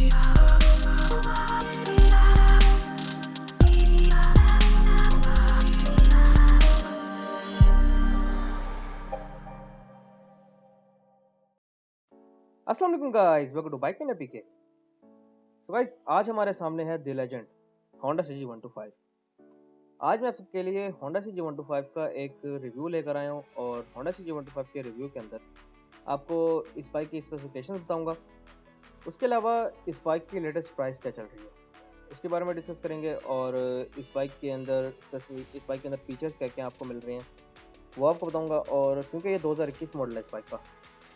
अस्सलाम वालेकुम guys, welcome to bike में पीके। सो गाइस, आज हमारे सामने है द लेजेंड Honda CG125। आज मैं आप सबके लिए Honda CG125 का एक रिव्यू लेकर आया हूँ और Honda CG125 के रिव्यू के अंदर आपको इस बाइक की स्पेसिफिकेशन बताऊंगा। उसके अलावा इस बाइक की लेटेस्ट प्राइस क्या चल रही है उसके बारे में डिस्कस करेंगे और इस बाइक के अंदर फीचर्स क्या क्या आपको मिल रहे हैं वो आपको बताऊंगा। और क्योंकि ये 2021 मॉडल है इस बाइक का,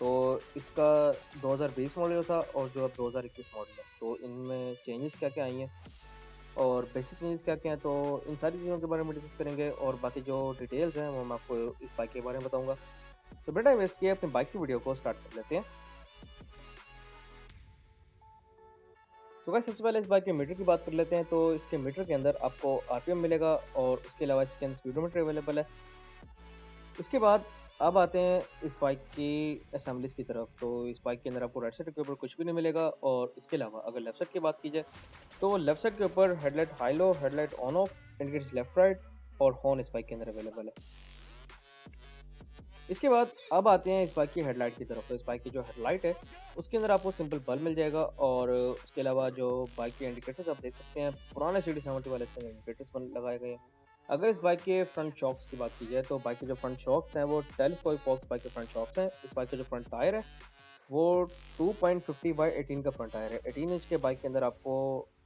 तो इसका 2020 मॉडल था और जो अब 2021 मॉडल है, तो इनमें चेंजेस क्या क्या आई हैं और बेसिक चेंजेस क्या क्या हैं, तो इन सारी चीज़ों के बारे में डिस्कस करेंगे और बाकी जो डिटेल्स हैं वो मैं आपको इस बाइक के बारे में बताऊंगा। तो बेटा वेस्ट किए अपनी बाइक की वीडियो को स्टार्ट कर लेते हैं। तो वैसे सबसे पहले इस बाइक के मीटर की बात कर लेते हैं। तो इसके मीटर के अंदर आपको आरपीएम मिलेगा और उसके अलावा इसके अंदर स्पीडोमीटर अवेलेबल है। इसके बाद अब आते हैं इस बाइक की असेंबलीज की तरफ। तो इस बाइक के अंदर आपको राइट साइड के ऊपर कुछ भी नहीं मिलेगा और इसके अलावा अगर लेफ्ट साइड की बात की जाए तो लेफ्ट साइड के ऊपर headlight high low, headlight on off, indicators left right और हॉर्न इस बाइक के अंदर अवेलेबल है। इसके बाद अब आते हैं इस बाइक की हेडलाइट की तरफ। तो इस बाइक की जो हेडलाइट है उसके अंदर आपको सिंपल बल्ब मिल जाएगा और उसके अलावा जो बाइक के इंडिकेटर्स आप देख सकते हैं पुराने CD70 वाले इसमें इंडिकेटर्स लगाए गए हैं। अगर इस बाइक के फ्रंट शॉक्स की बात की जाए तो बाइक के जो फ्रंट शॉक्स हैं वो टेलीस्कोपिक फॉक्स बाइक के फ्रंट शॉक्स हैं। इस बाइक का जो फ्रंट टायर है वो 2.50 बाई 18 का फ्रंट टायर है। 18 इंच के बाइक के अंदर आपको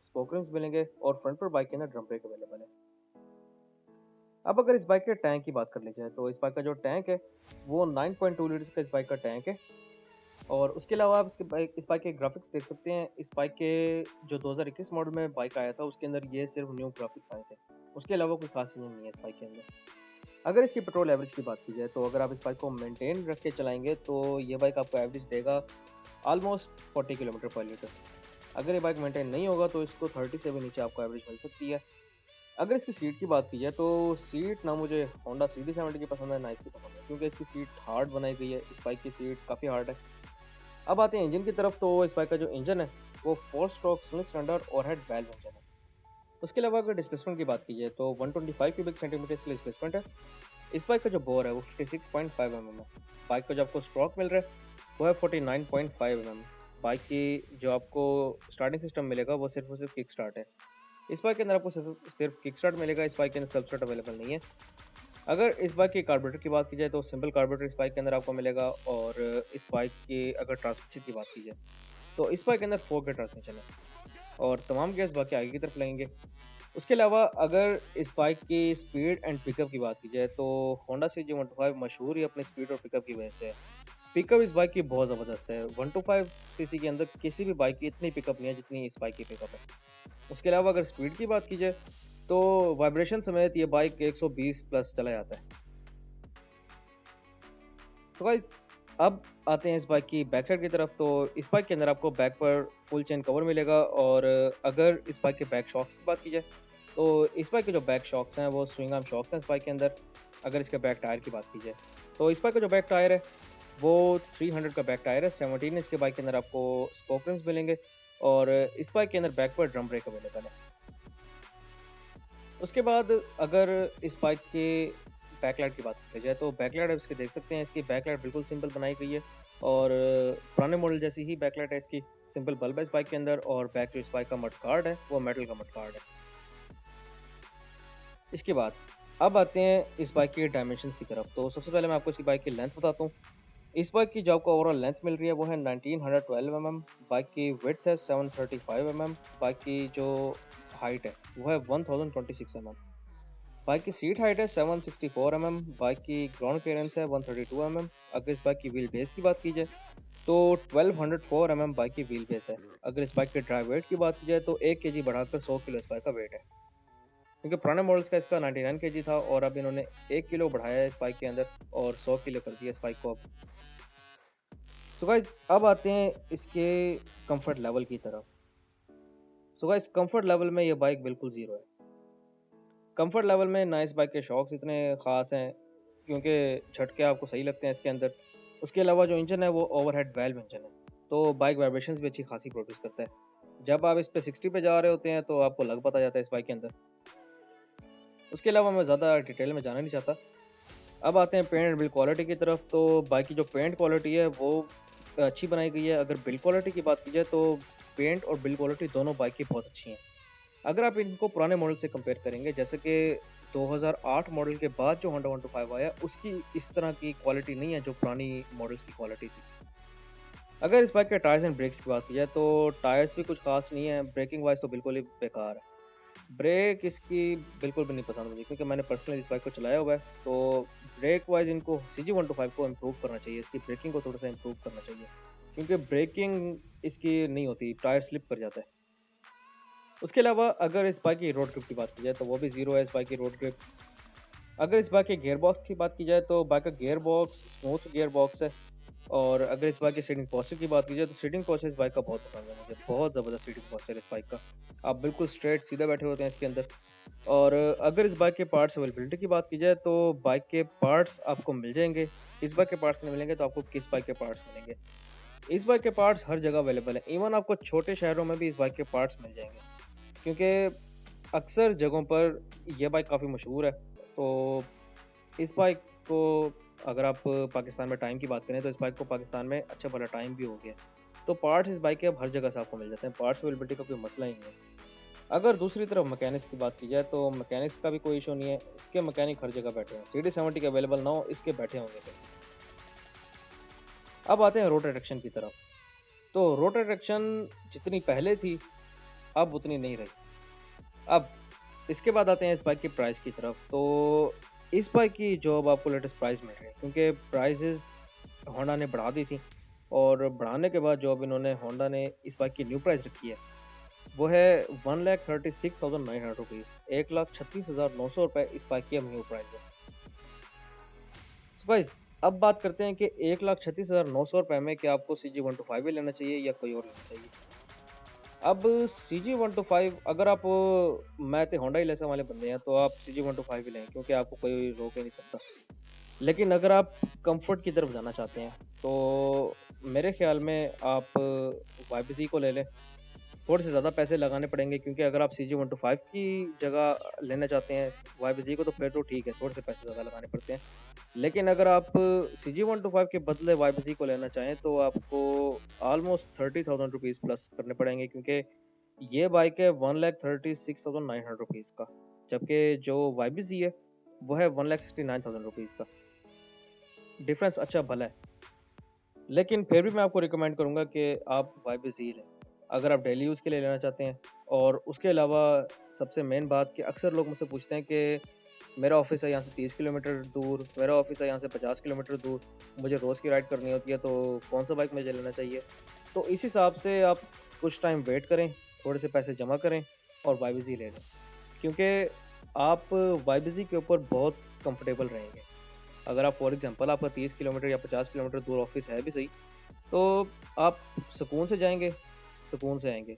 स्पोक रिम्स मिलेंगे और फ्रंट पर बाइक के अंदर ड्रम ब्रेक अवेलेबल है। अब अगर इस बाइक के टैंक की बात कर ली जाए तो इस बाइक का जो टैंक है वो 9.2 लीटर्स का इस बाइक का टैंक है। और उसके अलावा आप इस बाइक के ग्राफिक्स देख सकते हैं। इस बाइक के जो 2021 मॉडल में बाइक आया था उसके अंदर ये सिर्फ न्यू ग्राफिक्स आए थे, उसके अलावा कोई खास चीज़ नहीं है इस बाइक के अंदर। अगर इसकी पेट्रोल एवरेज की बात की जाए तो अगर आप इस बाइक को मेंटेन रख के चलाएंगे तो ये बाइक आपको एवरेज देगा ऑलमोस्ट 40 किलोमीटर पर लीटर। अगर ये बाइक मेंटेन नहीं होगा तो इसको 30 से भी नीचे आपको एवरेज मिल सकती है। अगर इसकी सीट की बात की जाए तो सीट ना मुझे Honda CD70 की पसंद है ना इसकी पसंद है, क्योंकि इसकी सीट हार्ड बनाई गई है। इस बाइक की सीट काफ़ी हार्ड है। अब आते हैं इंजन की तरफ। तो इस बाइक का जो इंजन है वो 4 स्ट्रोक सिंगल सिलेंडर और हेड वैल्व इंजन है। उसके अलावा अगर डिस्प्लेसमेंट की बात की जाए तो 125 क्यूबिक सेंटीमीटर इसके लिए डिस्प्लेसमेंट है। इस बाइक का जो बोर है वो 56.5 mm है। बाइक का जो आपको स्ट्रोक मिल रहा है वो है 49.5 mm। बाइक की जो आपको स्टार्टिंग सिस्टम मिलेगा वो सिर्फ किक स्टार्ट है। इस बाइक के अंदर आपको सिर्फ किक स्टार्ट मिलेगा। इस बाइक के अंदर सब स्टार्ट अवेलेबल नहीं है। अगर इस बाइक के कार्बोरेटर की बात की जाए तो सिंपल कार्बोरेटर इस बाइक के अंदर आपको मिलेगा। और इस बाइक की अगर ट्रांसमिशन की बात की जाए तो इस बाइक के अंदर 4 के ट्रांसमिशन है और तमाम गैस बाइक के आगे की तरफ लगेंगे। उसके अलावा अगर इस बाइक की स्पीड एंड पिकअप की बात की जाए तो Honda CG125 मशहूर ही अपनी स्पीड और पिकअप की वजह से है। पिकअप इस बाइक की बहुत ज़बरदस्त है। 125 सीसी के अंदर किसी भी बाइक की इतनी पिकअप नहीं है जितनी इस बाइक की पिकअप है। उसके अलावा अगर स्पीड की बात की जाए तो वाइब्रेशन समेत ये बाइक 120 प्लस चला जाता है। तो गाइस अब आते हैं इस बाइक की बैक साइड की तरफ। तो इस बाइक के अंदर आपको बैक पर फुल चेन कवर मिलेगा। और अगर इस बाइक के बैक शॉक्स की बात की जाए तो इस बाइक के जो बैक शॉक्स हैं वो स्विंग आर्म शॉक्स हैं इस बाइक के अंदर। अगर इसके बैक टायर की बात की जाए तो इस बाइक का जो बैक टायर है वो 300 का बैक टायर है। 17 इंच के बाइक के अंदर आपको स्पोक रिम्स मिलेंगे और इस बाइक के अंदर बैक पर ड्रम ब्रेक अवेलेबल है। उसके बाद अगर इस बाइक के बैकलाइट की बात की जाए तो बैकलाइट आप इसके देख सकते हैं। इसकी बैकलाइट बिल्कुल सिंपल बनाई गई है और पुराने मॉडल जैसी ही बैकलाइट है इसकी। सिंपल बल्ब है इस बाइक के अंदर और बैक जो इस बाइक का मड गार्ड है वो मेटल का मड गार्ड है। इसके बाद अब आते हैं इस बाइक के डायमेंशंस की तरफ। तो सबसे पहले मैं आपको इसकी बाइक की लेंथ बताता हूँ। इस बाइक की जो आपको ओवरऑल लेंथ मिल रही है वो है 1912 mm। बाइक की विड्थ है 735 mm। बाइक की जो हाइट है वो है 1026 mm। बाइक की सीट हाइट है 764 mm। बाइक की ग्राउंड क्लियरेंस है 132 mm। अगर इस बाइक की व्हील बेस की बात की जाए तो 1204 mm बाइक की व्हील बेस है। अगर इस बाइक के ड्राइव वेट की बात की जाए तो 1 kg बढ़ाकर 100 किलो इस बाइक का वेट है, क्योंकि पुराने मॉडल्स का इसका 99 kg था और अब इन्होंने 1 किलो बढ़ाया है इस बाइक के अंदर और 100 किलो कर दिया इस बाइक को अब। सो गाइस अब आते हैं इसके कंफर्ट लेवल की तरफ। सो गाइस कंफर्ट लेवल में ये बाइक बिल्कुल ज़ीरो है। कंफर्ट लेवल में ना इस बाइक के शॉक्स इतने ख़ास हैं, क्योंकि झटके आपको सही लगते हैं इसके अंदर। उसके अलावा जो इंजन है वो ओवरहेड वाल्व इंजन है, तो बाइक वाइब्रेशंस भी अच्छी खासी प्रोड्यूस करता है। जब आप इस पे 60 पे जा रहे होते हैं तो आपको लग पता जाता है इस बाइक के अंदर। उसके अलावा मैं ज़्यादा डिटेल में जाना नहीं चाहता। अब आते हैं पेंट एंड बिल्ड क्वालिटी की तरफ। तो बाइक की जो पेंट क्वालिटी है वो अच्छी बनाई गई है। अगर बिल्ड क्वालिटी की बात की जाए तो पेंट और बिल्ड क्वालिटी दोनों बाइक की बहुत अच्छी हैं। अगर आप इनको पुराने मॉडल से कंपेयर करेंगे, जैसे कि 2008 मॉडल के बाद जो होंडा 125 आया, उसकी इस तरह की क्वालिटी नहीं है जो पुरानी मॉडल्स की क्वालिटी थी। अगर इस बाइक के टायर्स एंड ब्रेक्स की बात की जाए तो टायर्स भी कुछ खास नहीं है, ब्रेकिंग वाइज तो बिल्कुल ही बेकार है। ब्रेक इसकी बिल्कुल भी नहीं पसंद मुझे, क्योंकि मैंने पर्सनली इस बाइक को चलाया हुआ है। तो ब्रेक वाइज इनको CG125 को इम्प्रूव करना चाहिए, इसकी ब्रेकिंग को थोड़ा सा इम्प्रूव करना चाहिए, क्योंकि ब्रेकिंग इसकी नहीं होती, टायर स्लिप कर जाता है। उसके अलावा अगर इस बाइक की रोड ग्रिप की बात की जाए तो वो भी ज़ीरो है इस बाइक की रोड ग्रिप। अगर इस बाइक के गियर बॉक्स की बात की जाए तो बाइक का gear box smooth gear box है। और अगर इस बाइक की सीटिंग पोस्चर की बात की जाए तो सीटिंग पोस्चर इस बाइक का बहुत पसंद है मुझे, बहुत ज़बरदस्त सीटिंग पोस्चर है इस बाइक का। आप बिल्कुल स्ट्रेट सीधा बैठे होते हैं इसके अंदर। और अगर इस बाइक के पार्ट्स अवेलेबिलिटी की बात की जाए तो बाइक के पार्ट्स आपको मिल जाएँगे। इस बाइक के पार्ट्स नहीं मिलेंगे तो आपको किस बाइक के पार्ट्स मिलेंगे? इस बाइक के पार्ट्स हर जगह अवेलेबल हैं। इवन आपको छोटे शहरों में भी इस बाइक के पार्ट्स मिल जाएँगे। क्योंकि अक्सर जगहों पर ये बाइक काफ़ी मशहूर है। तो इस बाइक को अगर आप पाकिस्तान में टाइम की बात करें तो इस बाइक को पाकिस्तान में अच्छा भला टाइम भी हो गया। तो पार्ट्स इस बाइक के अब हर जगह से आपको मिल जाते हैं। पार्ट्स अवेलेबिलिटी का कोई मसला ही नहीं है। अगर दूसरी तरफ मैकेनिक्स की बात की जाए तो मैकेनिक्स का भी कोई इशू नहीं है। इसके मैकेनिक हर जगह बैठे हैं। CD70 के अवेलेबल ना हो, इसके बैठे होंगे कहीं। अब आते हैं रोटर ट्रैक्शन की तरफ। तो रोटर ट्रैक्शन जितनी पहले थी, अब उतनी नहीं रही। अब इसके बाद आते हैं इस बाइक की प्राइस की तरफ। तो इस बाइक की जो अब आपको लेटेस्ट प्राइस मिल रही है, क्योंकि प्राइसेस होंडा ने बढ़ा दी थी, और बढ़ाने के बाद जो अब इन्होंने होंडा ने इस बाइक की न्यू प्राइस रखी है, वो है 1,36,900 रुपीज़। 1,36,900 रुपये इस बाइक की अब न्यू प्राइस है। तो गाइस, अब बात करते हैं कि 1,36,900 रुपये में क्या आपको CG125 ही लेना चाहिए या कोई और लेना चाहिए। अब CG125 अगर आप मैं तो होंडा ही लेने वाले बंदे हैं तो आप CG125 ही लें, क्योंकि आपको कोई रोक ही नहीं सकता। लेकिन अगर आप कंफर्ट की तरफ जाना चाहते हैं तो मेरे ख्याल में आप YBZ को ले लें। थोड़े से ज़्यादा पैसे लगाने पड़ेंगे, क्योंकि अगर आप CG125 की जगह लेना चाहते हैं YBZ को तो फिर तो ठीक है, थोड़े से पैसे ज़्यादा लगाने पड़ते हैं। लेकिन अगर आप CG125 के बदले YBZ को लेना चाहें तो आपको ऑलमोस्ट 30,000 रुपीज़ प्लस करने पड़ेंगे, क्योंकि ये बाइक है 1,36,900 रुपीज़ का, जबकि जो YBZ है वो है 1,69,000 रुपीज़ का। डिफरेंस अच्छा भला है, लेकिन फिर भी मैं आपको रिकमेंड करूँगा कि आप YBZ लें, अगर आप डेली यूज़ के लिए लेना चाहते हैं। और उसके अलावा सबसे मेन बात कि अक्सर लोग मुझसे पूछते हैं कि मेरा ऑफ़िस है यहाँ से 30 किलोमीटर दूर, मेरा ऑफ़िस है यहाँ से 50 किलोमीटर दूर, मुझे रोज़ की राइड करनी होती है, तो कौन-सा बाइक मुझे लेना चाहिए? तो इस हिसाब से आप कुछ टाइम वेट करें, थोड़े से पैसे जमा करें और YBZ ले लें। क्योंकि आप YBZ के ऊपर बहुत कंफर्टेबल रहेंगे। अगर आप फॉर एग्ज़ाम्पल आपका 30 किलोमीटर या 50 किलोमीटर दूर ऑफ़िस है भी सही, तो आप सुकून से जाएँगे, सुकून से आएँगे।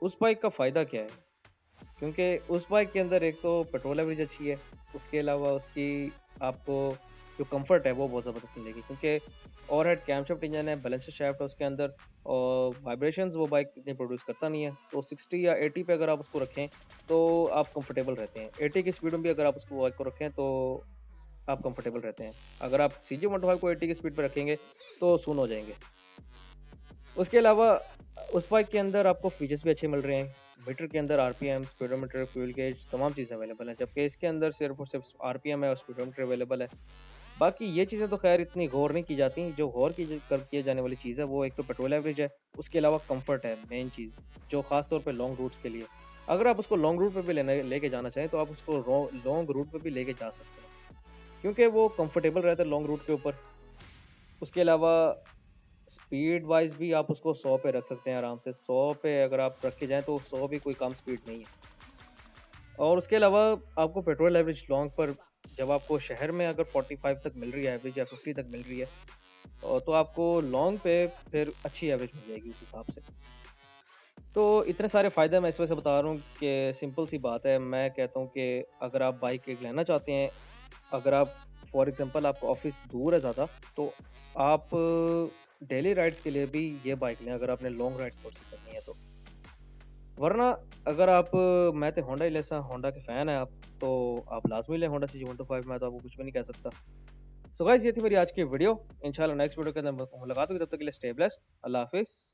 उस बाइक का फ़ायदा क्या है? क्योंकि उस बाइक के अंदर एक तो पेट्रोल एवरेज अच्छी है, उसके अलावा उसकी आपको जो कम्फ़र्ट है वो बहुत ज़बरदस्त मिलेगी, क्योंकि ओवरहेड कैमशाफ्ट इंजन है, बैलेंसर शाफ्ट है उसके अंदर, और वाइब्रेशंस वो बाइक इतनी प्रोड्यूस करता नहीं है। तो 60 या 80 पे अगर आप उसको रखें तो आप कंफर्टेबल रहते हैं। 80 की स्पीड में भी अगर आप उसको बाइक को रखें तो आप कंफर्टेबल रहते हैं। अगर आप CG125 को 80 की स्पीड पे रखेंगे तो सुन्न हो जाएँगे। उसके अलावा उस बाइक के अंदर आपको फीचर्स भी अच्छे मिल रहे हैं। मीटर के अंदर RPM, स्पीडोमीटर, फ्यूल गेज तमाम चीज़ें अवेलेबल हैं, जबकि इसके अंदर सिर्फ़ और सिर्फ़ RPM है और स्पीडोमीटर अवेलेबल है। बाकी ये चीज़ें तो ख़ैर इतनी गौर नहीं की जाती, जो गौर की ज कर किए जाने वाली चीज़ है वो एक तो पेट्रोल एवरेज है, उसके अलावा कम्फ़र्ट है मेन चीज़, जो ख़ास तौर पे लॉन्ग रूट्स के लिए। अगर आप उसको लॉन्ग रूट पे भी लेके जाना चाहें तो आप उसको लॉन्ग रूट पे भी लेके जा सकते हैं, क्योंकि वो कम्फ़र्टेबल रहता है लॉन्ग रूट के ऊपर। उसके अलावा स्पीड वाइज़ भी आप उसको 100 पे रख सकते हैं आराम से। 100 पे अगर आप रख के जाएँ तो 100 भी कोई कम स्पीड नहीं है। और उसके अलावा आपको पेट्रोल एवरेज लॉन्ग पर जब आपको शहर में अगर 45 तक मिल रही है एवरेज, या 50 तक मिल रही है, तो आपको लॉन्ग पे फिर अच्छी एवरेज मिल जाएगी उस हिसाब से। तो इतने सारे फ़ायदे मैं इस वजह से बता रहा हूँ कि सिंपल सी बात है, मैं कहता हूँ कि अगर आप बाइक एक लेना चाहते हैं, अगर आप फॉर एग्ज़ाम्पल आपका ऑफ़िस दूर है ज़्यादा, तो आप डेली राइड्स के लिए भी ये बाइक लें, अगर आपने लॉन्ग राइड्स थोड़ी-सी करनी है तो। वरना अगर आप मैं तो होंडा ही लेसा होंडा के फ़ैन हैं आप, तो आप लाज़मी लें होंडा CG 125 मैं तो आपको कुछ भी नहीं कह सकता। सो गाइस ये थी मेरी आज की वीडियो। इंशाल्लाह नेक्स्ट वीडियो के अंदर मुलाकात होगी, तब तक के लिए स्टे ब्लेस्ड। अल्लाह हाफ़िज़।